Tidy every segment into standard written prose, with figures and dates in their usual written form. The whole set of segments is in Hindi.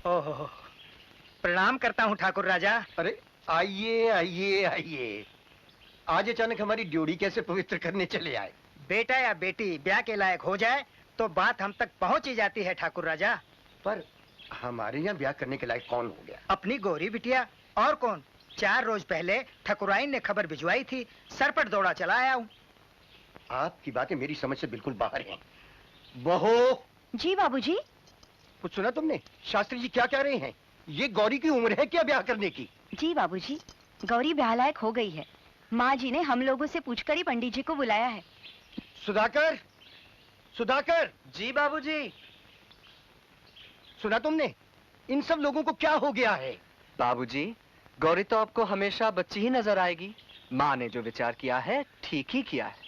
ओहो, प्रणाम करता हूँ ठाकुर राजा। अरे आइए आइए आइए, आज अचानक हमारी ड्योढ़ी कैसे पवित्र करने चले आए? बेटा या बेटी ब्याह के लायक हो जाए तो बात हम तक पहुँच ही जाती है ठाकुर राजा। पर हमारे यहाँ ब्याह करने के लायक कौन हो गया? अपनी गौरी बिटिया, और कौन। 4 रोज पहले ठकुराइन ने खबर भिजवाई थी, सरपट दौड़ा चला आया हूँ। आपकी बातें मेरी समझ से बिल्कुल बाहर हैं। बहू। जी बाबूजी। कुछ सुना तुमने? शास्त्री जी क्या कह रहे हैं? ये गौरी की उम्र है क्या ब्याह करने की? जी बाबूजी, गौरी ब्याह लायक हो गई है। माँ जी ने हम लोगों से पूछकर ही पंडित जी को बुलाया है। सुधाकर, सुधाकर। जी बाबूजी। सुना तुमने? इन सब लोगों को क्या हो गया है? बाबूजी, गौरी तो आपको हमेशा बच्ची ही नजर आएगी। माँ ने जो विचार किया है ठीक ही किया है।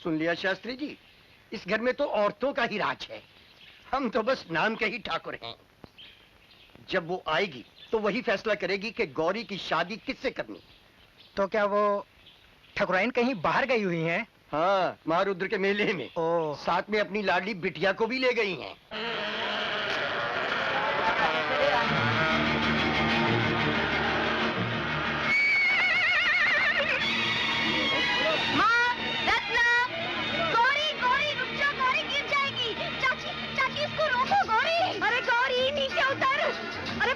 सुन लिया शास्त्री जी, इस घर में तो औरतों का ही राज है, हम तो बस नाम के ही ठाकुर हैं। जब वो आएगी तो वही फैसला करेगी कि गौरी की शादी किससे करनी। तो क्या वो ठकुराइन कहीं बाहर गई हुई हैं? हाँ, महारुद्र के मेले में। ओह। साथ में अपनी लाडली बिटिया को भी ले गई हैं।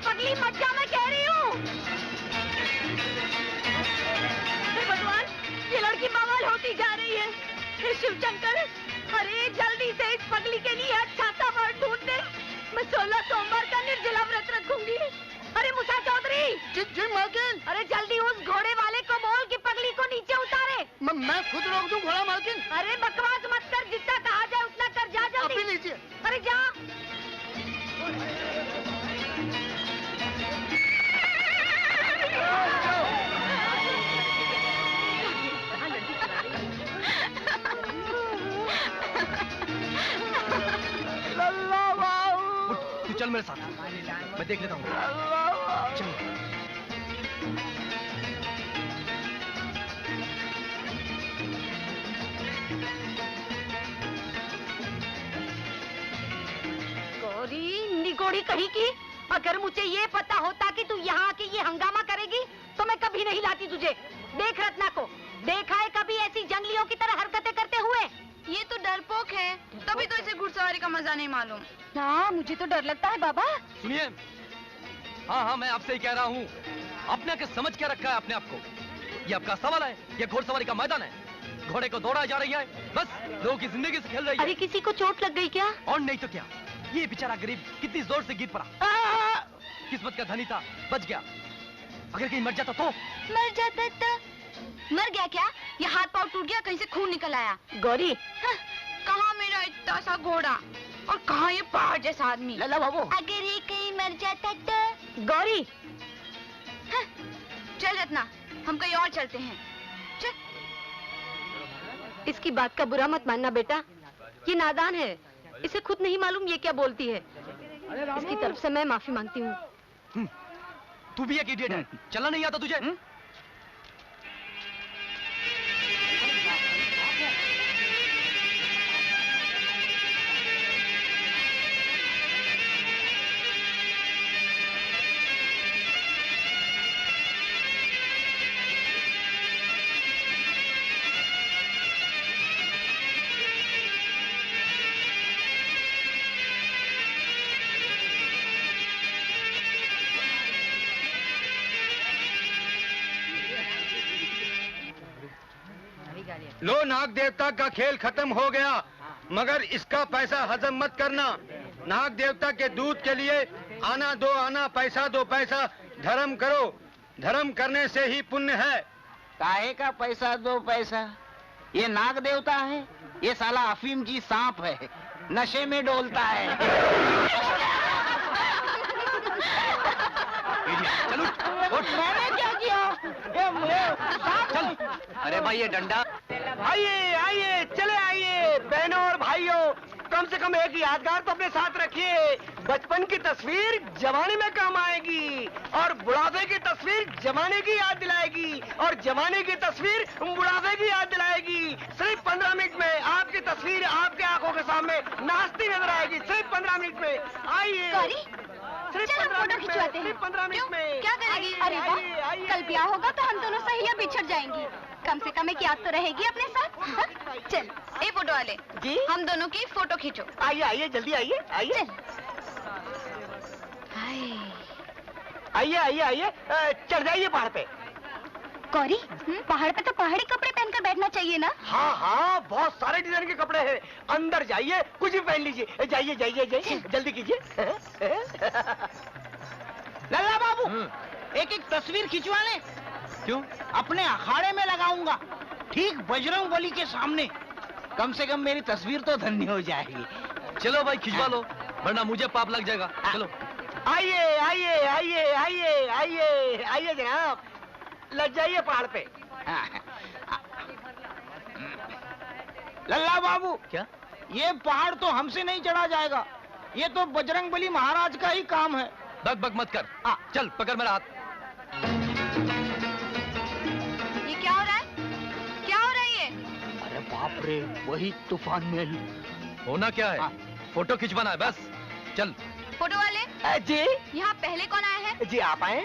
पगली मत जा, मैं कह रही हूँ। भगवान, ये लड़की बवाल होती जा रही है। हे शिव शंकर, अरे जल्दी से इस पगली के लिए अच्छा सा वर ढूंढ दे। मैं 16 सोमवार का निर्जला व्रत रखूंगी। अरे मुसा चौधरी। जी मालकिन। अरे जल्दी उस घोड़े वाले को बोल कि पगली को नीचे उतारे। मैं खुद रोक दूं घोड़ा मालकिन। अरे बकवास मत कर, जितना कहा जाए उतना कर, जा जल्दी। अभी लीजिए। अरे जा। तू चल मेरे साथ, मैं देख लेता हूँ। चल। गौरी निगोड़ी कहीं की, अगर मुझे ये पता होता कि तू यहाँ आके ये हंगामा करेगी तो मैं कभी नहीं लाती तुझे। देख रत्ना को, देखा है कभी ऐसी जंगलियों की तरह हरकतें करते हुए? ये तो डरपोक है, तभी तो इसे घुड़सवारी का मजा नहीं मालूम। हाँ, मुझे तो डर लगता है बाबा। सुनिए, हाँ मैं आपसे ही कह रहा हूँ, अपने के समझ क्या रखा है अपने आप को? ये आपका सवाल है, ये घोड़सवारी का मैदान है। घोड़े को दौड़ा जा रही है, बस लोगों की जिंदगी से खेल रही है। अरे किसी को चोट लग गई क्या? और नहीं तो क्या, ये बेचारा गरीब कितनी जोर से गिर पड़ा। किस्मत का धनी था, बच गया। अगर कहीं मर जाता तो? मर जाता तो? मर गया क्या? ये हाथ पाँव टूट गया, कहीं से खून निकल आया। गौरी, कहाँ मेरा इतना सा घोड़ा और कहाँ ये पहाड़ जैसा आदमी। लला बाबू, अगर ये कहीं मर जाता तो? गौरी। चल रत्ना, हम कहीं और चलते हैं। चल। इसकी बात का बुरा मत मानना बेटा, ये नादान है, इसे खुद नहीं मालूम ये क्या बोलती है। इसकी तरफ से मैं माफी मांगती हूँ। तू भी एक इडियट है, चलना नहीं आता तुझे? लो, नाग देवता का खेल खत्म हो गया, मगर इसका पैसा हजम मत करना। नाग देवता के दूध के लिए आना दो आना, पैसा दो पैसा, धर्म करो, धर्म करने से ही पुण्य है। काहे का पैसा दो पैसा? ये नाग देवता है, ये साला अफीम जी सांप है, नशे में डोलता है। चलो, मैंने क्या किया? चल। अरे भाई ये डंडा। आइए आइए, चले आइए बहनों और भाइयों, कम से कम एक यादगार तो अपने साथ रखिए। बचपन की तस्वीर जवानी में काम आएगी, और बुढ़ापे की तस्वीर जमाने की याद दिलाएगी, और जमाने की तस्वीर बुढ़ापे की याद दिलाएगी। सिर्फ 15 मिनट में आपकी तस्वीर आपके आंखों के सामने नाचती नजर आएगी, सिर्फ 15 मिनट में। आइए। चल हम फोटो खिंचवाते हैं। 15 मिनट में। क्या करेगी? अरे वाह, कल ब्याह होगा तो हम दोनों सहेलियां बिछड़ जाएंगी। कम से कम एक याद तो रहेगी अपने साथ। हाँ? चल, ए फोटो वाले जी हम दोनों की फोटो खींचो। आइए आइए जल्दी आइए आइए आइए आइए आइए चढ़ जाइए पहाड़ पे। गौरी, पहाड़ पे तो पहाड़ी कपड़े पहनकर बैठना चाहिए ना? हाँ हाँ बहुत सारे डिजाइन के कपड़े हैं, अंदर जाइए कुछ भी पहन लीजिए। जाइए जाइए जाइए जल्दी कीजिए। लल्ला बाबू, एक एक तस्वीर खिंचवा ले। क्यों? अपने अखाड़े में लगाऊंगा, ठीक बजरंग बली के सामने। कम से कम मेरी तस्वीर तो धन्य हो जाएगी। चलो भाई खिंचवा लो, वरना मुझे पाप लग जाएगा। चलो आइए आइए आइए आइए आइए आइए जनाब, लग जाइए पहाड़ पे। लल्ला बाबू, क्या? ये पहाड़ तो हमसे नहीं चढ़ा जाएगा, ये तो बजरंग बली महाराज का ही काम है। बक बक मत कर। चल पकड़ मेरा हाथ। ये क्या हो रहा है? क्या हो रहा है ये? अरे बाप रे, वही तूफान महल। होना क्या है? फोटो खिंचवाना है बस। चल। फोटो वाले जी यहाँ पहले कौन आया है? जी आप आए।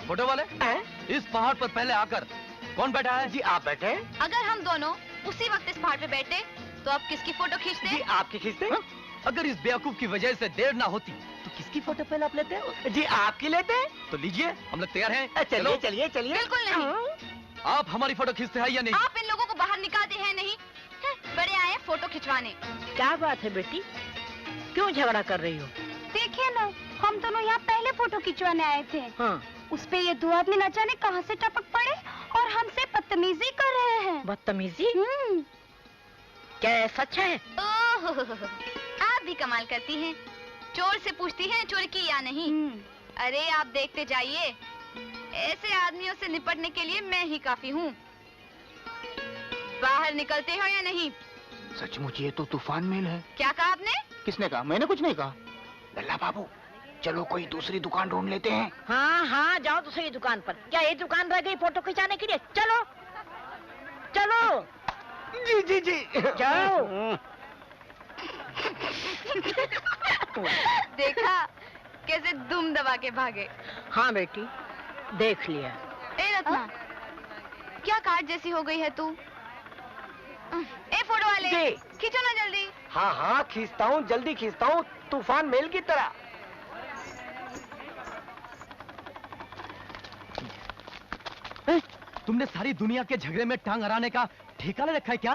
फोटो वाले, इस पहाड़ पर पहले आकर कौन बैठा है? जी आप बैठे। अगर हम दोनों उसी वक्त इस पहाड़ पे बैठे तो आप किसकी फोटो खींचते? जी आपकी खींचते। अगर इस बेवकूफ की वजह से देर ना होती तो किसकी फोटो पहले आप लेते? जी आपकी लेते। तो लीजिए, हम लोग तैयार हैं। चलिए चलिए चलिए। बिल्कुल नहीं। आप हमारी फोटो खींचते हैं या नहीं? आप इन लोगों को बाहर निकालते हैं नहीं? बड़े आए हैं फोटो खिंचवाने। क्या बात है बेटी, क्यों झगड़ा कर रही हो? देखिए ना, हम दोनों यहाँ पहले फोटो खिंचवाने आए थे। हाँ। उस पे ये दो आदमी न जाने कहाँ से टपक पड़े और हमसे बदतमीजी कर रहे हैं। बदतमीजी? क्या ये सच है? ओह, आप भी कमाल करती हैं। चोर से पूछती हैं चोरी की या नहीं। अरे आप देखते जाइए, ऐसे आदमियों से निपटने के लिए मैं ही काफी हूँ। बाहर निकलते हो या नहीं? सचमुच ये तो तूफान महल है। क्या कहा आपने? किसने कहा? मैंने कुछ नहीं कहा। लल्ला बाबू, चलो कोई दूसरी दुकान ढूंढ लेते हैं। हाँ हाँ, जाओ दूसरी दुकान पर। क्या ये दुकान रह गई फोटो खिंचाने के लिए? चलो चलो। जी जी जी जाओ। देखा कैसे दुम दबा के भागे। हाँ बेटी, देख लिया। ए रत्ना, क्या काट जैसी हो गई है तू? ए फोटो वाले, खींचो ना जल्दी। हाँ हाँ खींचता हूँ, जल्दी खींचता हूँ, तूफान मेल की तरह। तुमने सारी दुनिया के झगड़े में टांग अड़ाने का ठेका ले रखा है क्या?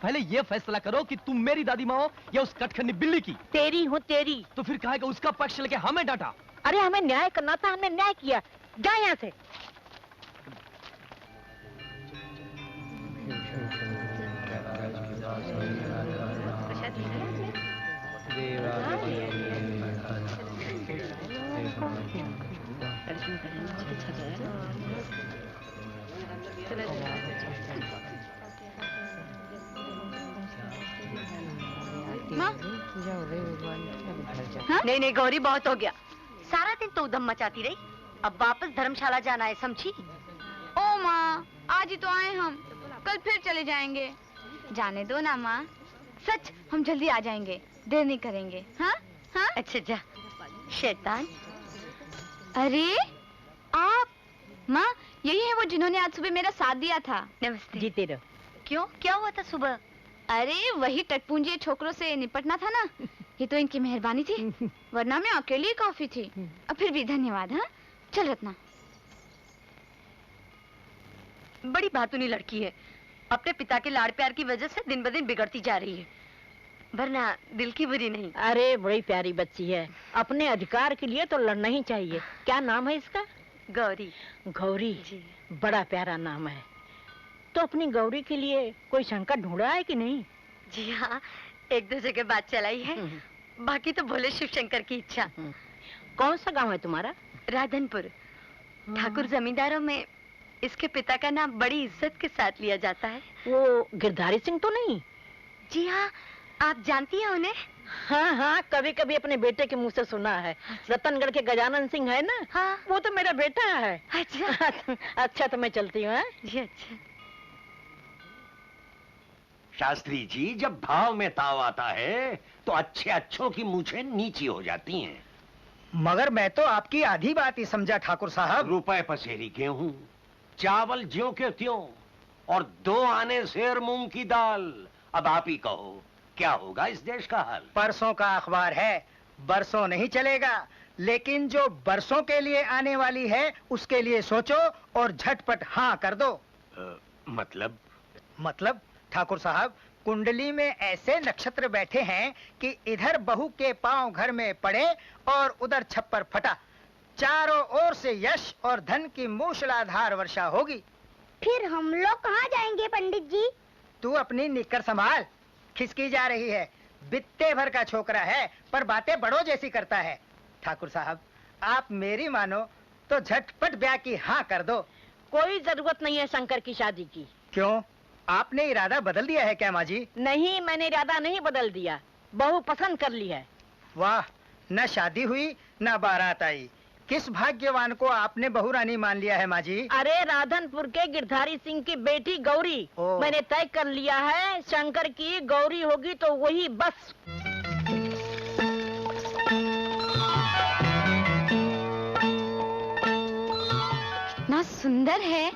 पहले ये फैसला करो कि तुम मेरी दादी माँ हो या उस कटखनी बिल्ली की। तेरी हूँ तेरी। तो फिर कहा उसका पक्ष लेके हमें डांटा। अरे हमें न्याय करना था, हमने न्याय किया। जा यहाँ से। नहीं नहीं गौरी, बहुत हो गया। सारा दिन तो उधम मचाती रही, अब वापस धर्मशाला जाना है, समझी? ओ माँ, आज ही तो आए हम, कल फिर चले जाएंगे। जाने दो ना माँ, सच हम जल्दी आ जाएंगे, देर नहीं करेंगे। हाँ हाँ। अच्छा जा शैतान। अरे आप माँ, यही है वो जिन्होंने आज सुबह मेरा साथ दिया था। नमस्ते। जीते रहो। क्यों, क्या हुआ था सुबह? अरे वही टटपूंजे छोकरों से निपटना था ना, ये तो इनकी मेहरबानी थी, वरना मैं अकेली ही काफी थी। अब फिर भी धन्यवाद। हाँ चल रत्ना। बड़ी बातूनी लड़की है, अपने पिता के लाड़ प्यार की वजह से दिन ब दिन बिगड़ती जा रही है, वरना दिल की बुरी नहीं। अरे बड़ी प्यारी बच्ची है, अपने अधिकार के लिए तो लड़ना ही चाहिए। क्या नाम है इसका? गौरी। गौरी जी। बड़ा प्यारा नाम है। तो अपनी गौरी के लिए कोई शंकर ढूंढा है कि नहीं? जी हाँ, एक दो जगह बात चलाई है, बाकी तो भोले शिव शंकर की इच्छा। कौन सा गांव है तुम्हारा? राधनपुर। ठाकुर जमींदारों में इसके पिता का नाम बड़ी इज्जत के साथ लिया जाता है। वो गिरधारी सिंह तो नहीं? जी हाँ, आप जानती हैं उन्हें? हाँ हाँ, कभी कभी अपने बेटे के मुंह से सुना है। रतनगढ़ के गजानन सिंह है ना? हाँ। वो तो मेरा बेटा है। अच्छा। अच्छा तो मैं चलती हूँ। जी अच्छा। शास्त्री जी, जब भाव में ताव आता है तो अच्छे अच्छों की मूछें नीची हो जाती हैं। मगर मैं तो आपकी आधी बात ही समझा ठाकुर साहब। रुपए पसेरी गेहूं, चावल ज्यों के त्यों, और 2 आने सेर मूंग की दाल। अब आप ही कहो, क्या होगा इस देश का हाल? परसों का अखबार है, बरसों नहीं चलेगा, लेकिन जो बरसों के लिए आने वाली है उसके लिए सोचो और झटपट हाँ कर दो। मतलब ठाकुर साहब, कुंडली में ऐसे नक्षत्र बैठे हैं कि इधर बहू के पांव घर में पड़े और उधर छप्पर फटा। चारों ओर से यश और धन की मूसलाधार वर्षा होगी। फिर हम लोग कहाँ जाएंगे पंडित जी? तू अपनी निक्कर संभाल, खिसकी जा रही है। बित्ते भर का छोकरा है पर बातें बड़ों जैसी करता है। ठाकुर साहब, आप मेरी मानो तो झटपट ब्याह की हाँ कर दो। कोई जरूरत नहीं है शंकर की शादी की। क्यों, आपने इरादा बदल दिया है क्या माँ जी? नहीं, मैंने इरादा नहीं बदल दिया, बहू पसंद कर ली है। वाह, न शादी हुई न बारात आई। किस भाग्यवान को आपने बहू रानी मान लिया है माँ जी? अरे राधनपुर के गिरधारी सिंह की बेटी गौरी। मैंने तय कर लिया है, शंकर की गौरी होगी तो वही बस। कितना सुंदर है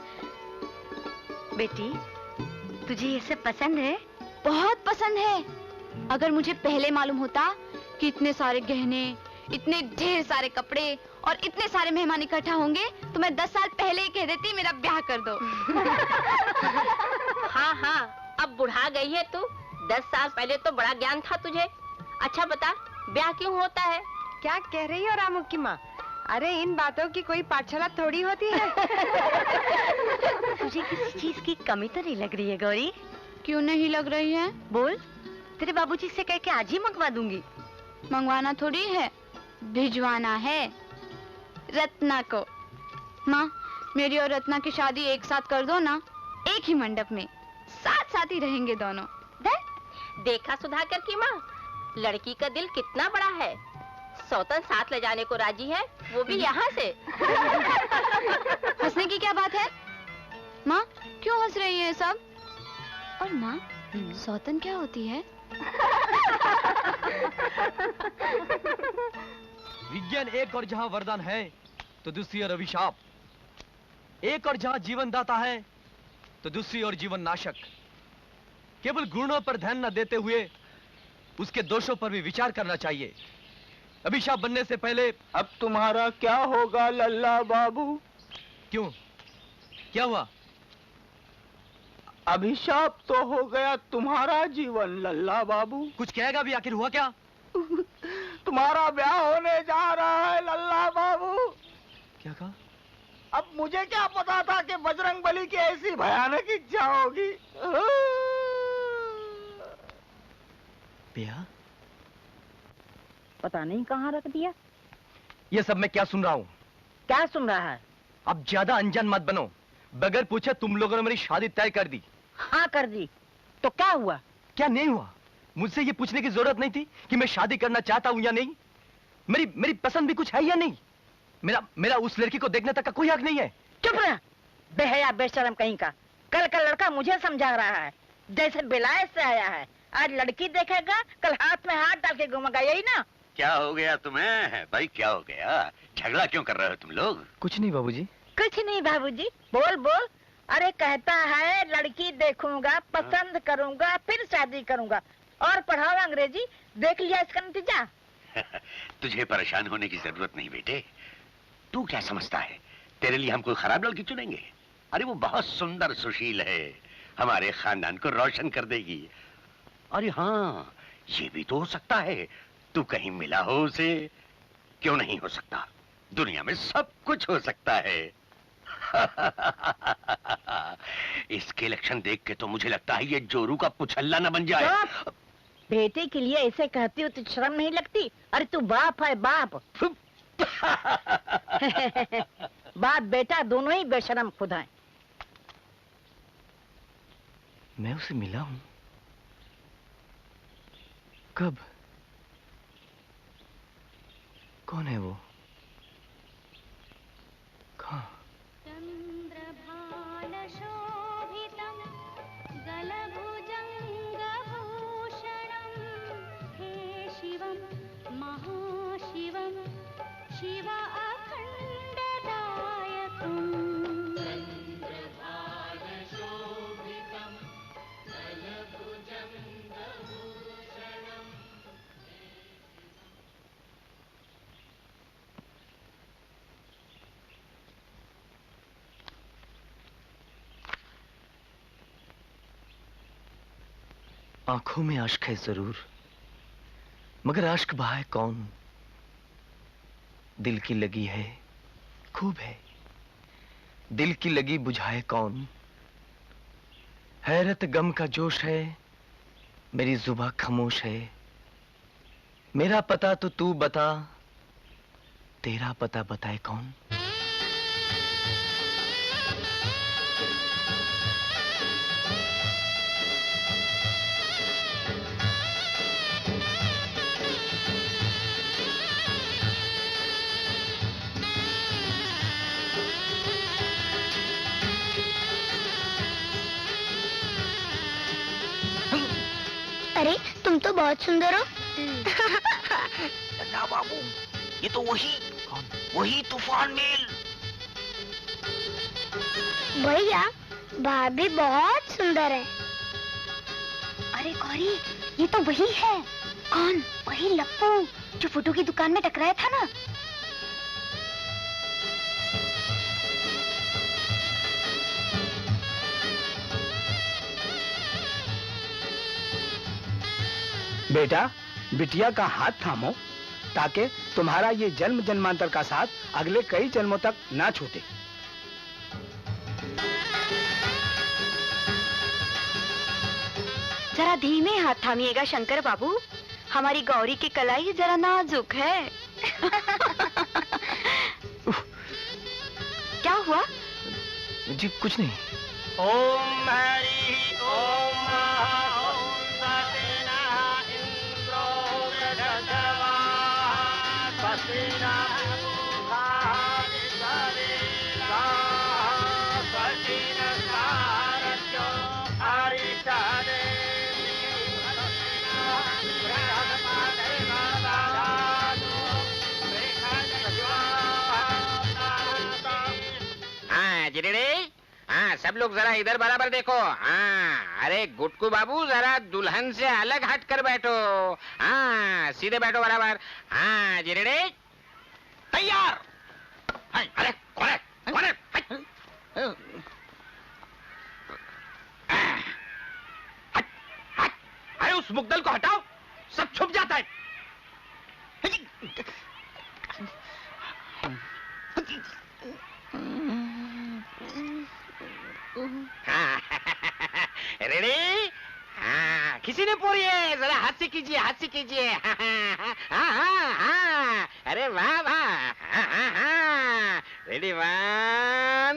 बेटी, तुझे ये सब पसंद है? बहुत पसंद है। अगर मुझे पहले मालूम होता कि इतने सारे गहने, इतने ढेर सारे कपड़े और इतने सारे मेहमान इकट्ठा होंगे तो मैं 10 साल पहले ही कह देती मेरा ब्याह कर दो। हाँ हाँ, अब बुढ़ा गई है तू। 10 साल पहले तो बड़ा ज्ञान था तुझे। अच्छा बता, ब्याह क्यों होता है? क्या कह रही हो रामू की माँ? अरे इन बातों की कोई पाठशाला थोड़ी होती है। तुझे किसी चीज की कमी तो नहीं लग रही है गौरी? क्यों नहीं लग रही है? बोल, तेरे बाबूजी से कह के आज ही मंगवा दूंगी। मंगवाना थोड़ी है, भिजवाना है रत्ना को। माँ, मेरी और रत्ना की शादी एक साथ कर दो ना, एक ही मंडप में, साथ साथ ही रहेंगे दोनों। देखा सुधाकर की माँ, लड़की का दिल कितना बड़ा है। सौतन साथ ले जाने को राजी है, वो भी यहाँ से। हंसने की क्या बात है? माँ, क्यों हंस रही है सब? और माँ, सौतन क्या होती है? विज्ञान एक और जहां वरदान है तो दूसरी ओर अभिशाप। एक और जहां जीवन दाता है तो दूसरी ओर जीवन नाशक। केवल गुणों पर ध्यान न देते हुए उसके दोषों पर भी विचार करना चाहिए। अभिशाप बनने से पहले। अब तुम्हारा क्या होगा लल्ला बाबू? क्यों, क्या हुआ? अभिशाप तो हो गया तुम्हारा जीवन लल्ला बाबू। कुछ कहेगा भी, आखिर हुआ क्या? तुम्हारा ब्याह होने जा रहा है लल्ला बाबू। क्या कहा? अब मुझे क्या पता था कि बजरंगबली की ऐसी भयानक इच्छा होगी। ब्याह? पता नहीं कहाँ रख दिया। ये सब मैं क्या सुन रहा हूँ? क्या सुन रहा है? अब ज्यादा अनजान मत बनो। बगैर पूछे तुम लोगों ने मेरी शादी तय कर दी। हाँ कर दी, तो क्या हुआ? क्या नहीं हुआ? मुझसे ये पूछने की जरूरत नहीं थी कि मैं शादी करना चाहता हूँ या नहीं। मेरी पसंद भी कुछ है या नहीं। मेरा उस लड़की को देखने तक का कोई हक नहीं है। चुप रह, बेहया बेशरम कहीं का। कल का लड़का मुझे समझा रहा है जैसे बेलायत से आया है। आज लड़की देखेगा, कल हाथ में हाथ डाल के घूमेगा, यही ना? क्या हो गया तुम्हें भाई, क्या हो गया? झगड़ा क्यों कर रहे हो तुम लोग? कुछ नहीं बाबूजी। कुछ नहीं बाबूजी। बोल बोल। अरे कहता है लड़की देखूंगा, पसंद करूंगा, फिर शादी करूंगा। और पढ़ाओ अंग्रेजी, देख लिया इसका नतीजा। तुझे परेशान होने की जरूरत नहीं बेटे। तू क्या समझता है तेरे लिए हम कोई खराब लड़की चुनेंगे? अरे वो बहुत सुंदर सुशील है, हमारे खानदान को रोशन कर देगी। अरे हाँ, ये भी तो हो सकता है तू कहीं मिला हो उसे। क्यों नहीं हो सकता? दुनिया में सब कुछ हो सकता है। इसके लक्षण देख के तो मुझे लगता है ये जोरू का पुछल्ला न बन जाए। बेटे के लिए ऐसे कहती हो तो शर्म नहीं लगती? अरे तू बाप है, बाप। बाप बेटा दोनों ही बेशरम खुद हैं। मैं उसे मिला हूं? कब? कौन है वो? कहाँ? आंखों में आश्क है जरूर, मगर आश्क बहाए कौन? दिल की लगी है, खूब है, दिल की लगी बुझाए कौन? हैरत गम का जोश है, मेरी जुबां खामोश है। मेरा पता तो तू बता, तेरा पता बताए कौन? अरे तुम तो बहुत सुंदर हो। नन्ना बाबू, ये तो वही तूफान मेल। भैया भाभी बहुत सुंदर है। अरे गौरी, ये तो वही है। कौन? वही लप्पू जो फोटो की दुकान में टकराया था ना। बेटा, बिटिया का हाथ थामो ताकि तुम्हारा ये जन्म जन्मांतर का साथ अगले कई जन्मों तक ना छूटे। जरा धीमे हाथ थामिएगा शंकर बाबू, हमारी गौरी की कलाई जरा नाजुक है। क्या हुआ? जी कुछ नहीं। ओम हरि ओम हाँ, सब लोग जरा इधर बराबर देखो। हाँ, अरे गुटकू बाबू जरा दुल्हन से अलग हट कर बैठो। हाँ, सीधे बैठो बराबर। हाँ जिरेड़े, तैयार। अरे कौन है? कौन है? हट, हट। अरे उस मुग्दल को हटाओ, सब छुप जाता है। रेडी? हाँ, किसी ने पूरी है, जरा हाथ से कीजिए, हाथ से कीजिए। हाँ, अरे वाह वाह। रेडी 1